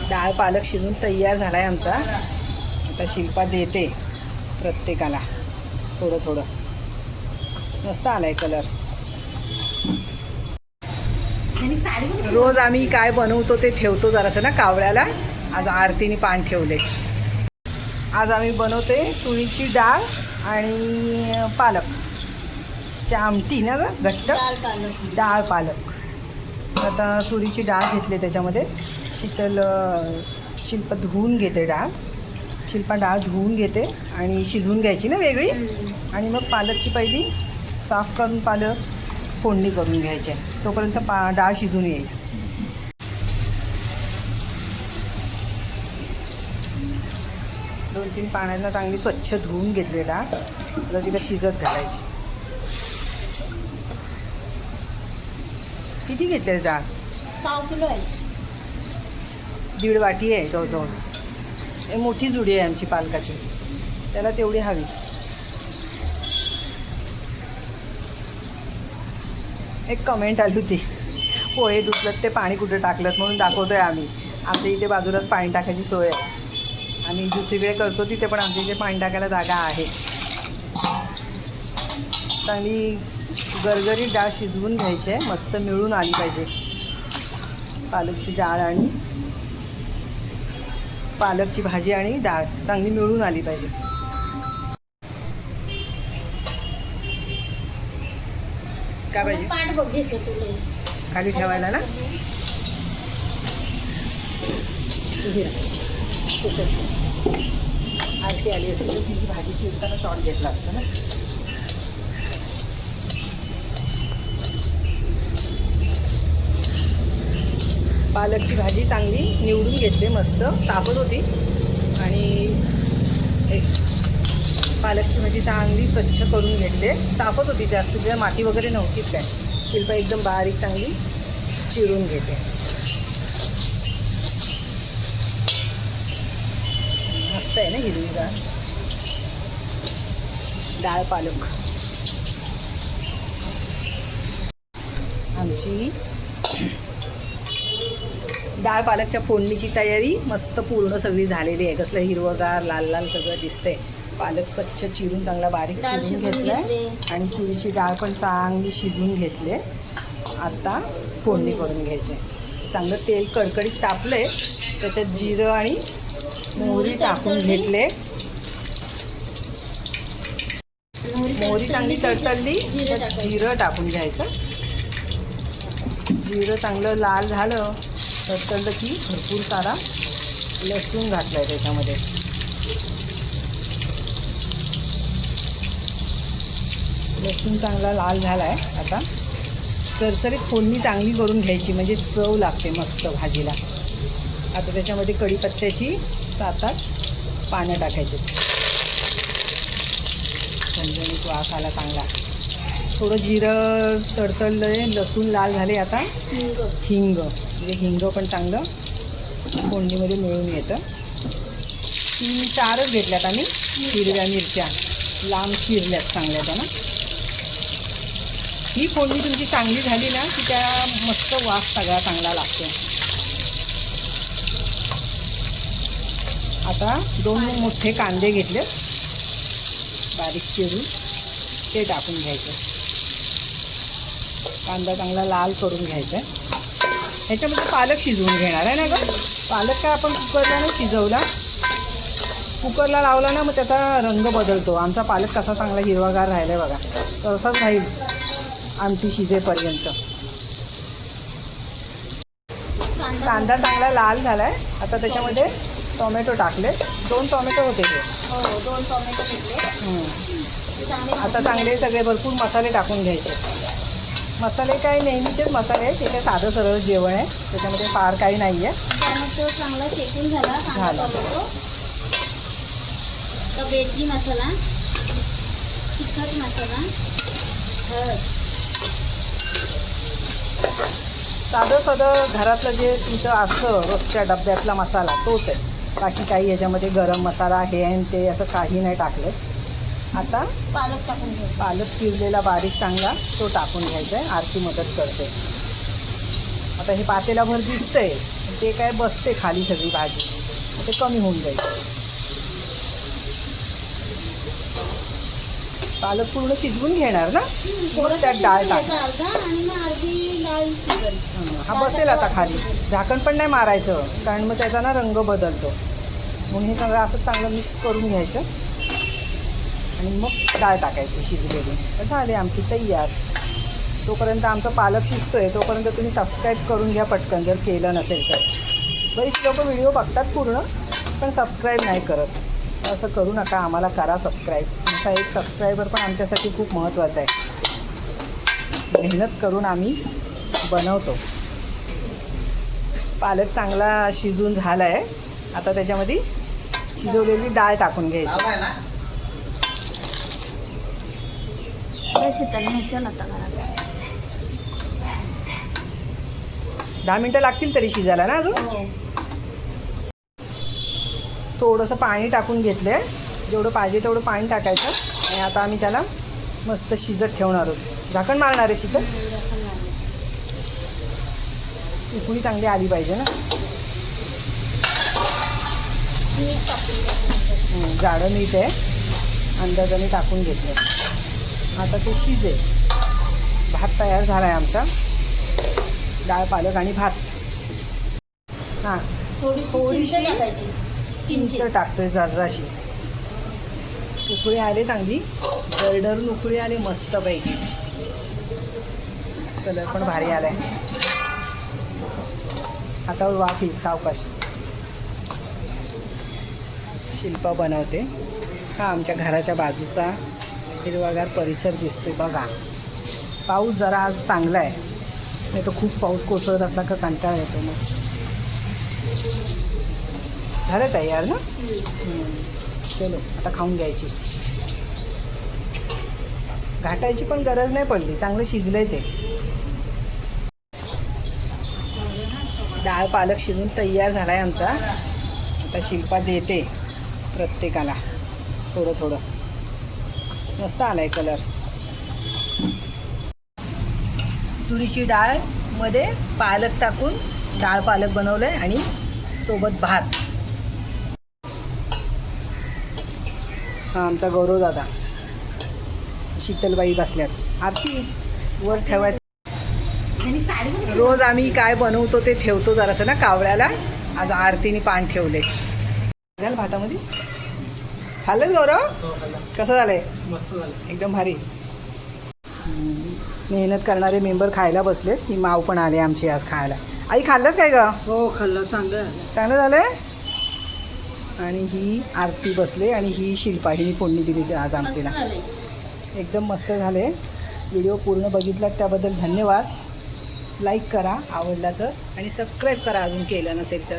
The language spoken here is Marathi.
डाळ पालक शिजून तयार झाला आहे आमचा. आता शिल्पा देते प्रत्येकाला थोडं थोडं. मस्त आला आहे कलर. रोज आम्ही काय बनवतो ते ठेवतो जरासं ना कावळ्याला. आज आरतीने पान ठेवले. आज आम्ही बनवते तुरीची डाळ आणि पालकची आमटी ना ग, घट्ट डाळ पालक. आता तुरीची डाळ घेतली, त्याच्यामध्ये शिल्पा धुवून घेते डाळ. शिल्पा डाळ धुवून घेते आणि शिजवून घ्यायची ना वेगळी. आणि मग पालकची पहिली साफ करून पालक फोडणी करून घ्यायची. तोपर्यंत डाळ शिजून येईल. दोन तीन पाण्याला चांगली स्वच्छ धुवून घेतली डाळ. आता तिला शिजत घालायची. किती घेतलीस डाळ? 1/2 किलो आहे. 1.5 वाटी आहे जवळजवळ. मोठी जुडी आहे आमची पालकाची, त्याला तेवढी हवी. एक कमेंट आली होती, पोहे धुतलं ते पाणी कुठं टाकलं म्हणून दाखवतोय आम्ही. आमच्या इथे बाजूलाच पाणी टाकायची सोय आहे. आम्ही दुसरीकडे करतो तिथे, पण आमच्या इथे पाणी टाकायला जागा आहे. चांगली गरगरीत डाळ शिजवून घ्यायची आहे. मस्त मिळून आली पाहिजे पालकची डाळ आणि पालकची भाजी आणि डाळ चांगली मिळून आली पाहिजे. काय पाहिजे? पाठ बघ घेतो तुला खाली ठेवायला ना. आरती आली असते तर तिची भाजी चिरताना शॉर्ट घेतला असता ना. पालकची भाजी चांगली निवडून घेतली, मस्त साफच होती. आणि पालकची भाजी चांगली स्वच्छ करून घेतले. साफच होती, जास्त तिला माती वगैरे नव्हतीच काय. शिल्पा एकदम बारीक चांगली चिरून घेते. मस्त आहे ना हिरवीगार डाळ पालक आमची. डाळ पालकच्या फोडणीची तयारी मस्त पूर्ण सगळी झालेली आहे. कसलं हिरवगार लाल लाल सगळं दिसतंय. पालक स्वच्छ चिरून चांगला बारीक चिरून घेतलाय आणि तुरीची डाळ पण चांगली शिजवून घेतली. आता फोडणी करून घ्यायची. चांगलं तेल कडकडीत तापलंय, त्याच्यात जिरं आणि मोहरी टाकून घेतले. मोहरी चांगली तडतडली, जिरं टाकून घ्यायचं. जिरं चांगलं लाल झालं, तडतडलं की भरपूर सारा लसूण घातलाय त्याच्यामध्ये. लसूण चांगला लाल झाला आहे. आता चरचरीत फोडणी चांगली करून घ्यायची, म्हणजे चव लागते मस्त भाजीला. आता त्याच्यामध्ये कढीपत्त्याची 7-8 पानं टाकायची. झणझणीत वास आला चांगला. थोडं जिरं तडतडलं आहे, लसूण लाल झाले. आता हिंग, म्हणजे हिंग पण चांगलं फोडणीमध्ये मिळून येतं. 3-4च घेतल्यात आम्ही हिरव्या मिरच्या, लांब चिरल्यात चांगल्या त्यांना. ही फोडणी तुमची चांगली झाली ना की त्या मस्त वास सगळा चांगला लागतो. आता 2 मोठे कांदे घेतले बारीक चिरून, ते टाकून घ्यायचे. कांदा चांगला लाल करून घ्यायचा. ह्याच्यामध्ये पालक शिजवून घेणार आहे ना गं. पालक काय आपण कुकरला नाही शिजवला, कुकरला लावला ना मग त्याचा रंग बदलतो. आमचा पालक कसा चांगला हिरवागार राहिला आहे बघा, तसाच राहील आमटी शिजेपर्यंत. कांदा चांगला लाल झाला आहे. आता त्याच्यामध्ये टोमॅटो टाकले. 2 टोमॅटो होते ते. 2 टोमॅटो घेतले. आता चांगले सगळे भरपूर मसाले टाकून घ्यायचे. मसाले काय नेहमीचेच मसाले आहेत, ते काय साधं सरळ जेवण आहे, त्याच्यामध्ये फार काही नाही आहे. टोमॅटो चांगला शेकून झाला. तर बेडगी मसाला, तिखट मसाला, हळद, साधं घरातलं जे तुमचं असतं रोजच्या डब्यातला मसाला तोच आहे. बाकी काही ह्याच्यामध्ये गरम मसाला हे आणि ते असं काही नाही टाकलं. आता पालक टाकून घ्यायचा. पालक चिरलेला बारीक चांगला तो टाकून घ्यायचा आहे. आरती मदत करते. आता हे पातेलाभर दिसतंय ते काय बसते खाली सगळी भाजी, ते कमी होऊन जाईल. पालक पूर्ण शिजवून घेणार ना, मग त्यात डाळ टाक. अर्धा आणि मग अर्धी डाळ शिजल. हा बसेल आता खाली. झाकण पण नाही मारायचं कारण मग त्याचा ना रंग बदलतो. म्हणून हे सगळं असं चांगलं मिक्स करून घ्यायचं आणि मग डाळ टाकायची शिजलेली. तर झाली आमची तयार. तोपर्यंत आमचा पालक शिजतोय तोपर्यंत तुम्ही सबस्क्राईब करून घ्या पटकन, जर केलं नसेल तर. बरीच लोक व्हिडिओ बघतात पूर्ण पण सबस्क्राईब नाही करत. असं करू नका, आम्हाला करा सबस्क्राईब. तुमचा एक सबस्क्रायबर पण आमच्यासाठी खूप महत्त्वाचा आहे. मेहनत करून आम्ही बनवतो. पालक चांगला शिजून झाला आहे. आता त्याच्यामध्ये शिजवलेली डाळ टाकून घ्यायची. चल आता घरात. 10 मिनटं लागतील तरी शिजायला ना अजून. हो. थोडंसं पाणी टाकून घेतलं आहे. जेवढं पाहिजे तेवढं पाणी टाकायचं आणि आता आम्ही त्याला मस्त शिजत ठेवणार आहोत. झाकण मारणार आहे शीतल. उकळी चांगली आली पाहिजे ना. मीठ टाकून द्यायचं. जाडं मीठ आहे, अंदाजाने टाकून घेतलं. आता ते शिजेल. भात तयार झाला आहे आमचा. डाळ पालक आणि भात. हां थोडीशी चिंच टाकायची. चिंच टाकतोय जराशी. उकळी आले चांगली, दरडरून उकळी आले मस्तपैकी. कलर पण भारी आलाय. हातावर वाफ येईल सावकाश. शिल्पा बनवते. हा आमच्या घराच्या बाजूचा हिरवागार परिसर दिसतोय बघा. पाऊस जरा आज चांगला आहे, नाही तर खूप पाऊस कोसळत असला का कंटाळा येतो. मग झालं तयार ना. चलो आता खाऊन घ्यायची. घाटायची पण गरज नाही पडली, चांगलं शिजलंय ते. डाळ पालक शिजून तयार झाला आहे आमचा. आता शिल्पा देते प्रत्येकाला थोडं थोडं. मस्त आला आहे कलर. तुरीची डाळ मध्ये पालक टाकून डाळ पालक बनवलं आहे आणि सोबत भात. हा आमचा गौरव दादा. शीतलबाई बसल्यात. आरती वर ठेवायचं. रोज आम्ही काय बनवतो ते ठेवतो जरासं ना कावळ्याला. आज आरतीने पान ठेवले. घाल भातामध्ये. खाल्लंच गौरव. कसं झालंय. मस्त झालं. एकदम भारी. मेहनत करणारे मेंबर खायला बसलेत. ही माव पण आले आमची आज खायला. आई खाल्लंच काय ग. हो खाल्लं. चांगलं चांगलं झालंय. आणि ही आरती बसले आणि ही शिल्पा हिने फोडणी दिली आज आमटीला. एकदम मस्त झाले. व्हिडिओ पूर्ण बघितलात त्याबद्दल धन्यवाद. लाईक करा आवडला तर आणि सबस्क्राईब करा अजून केलं नसेल तर.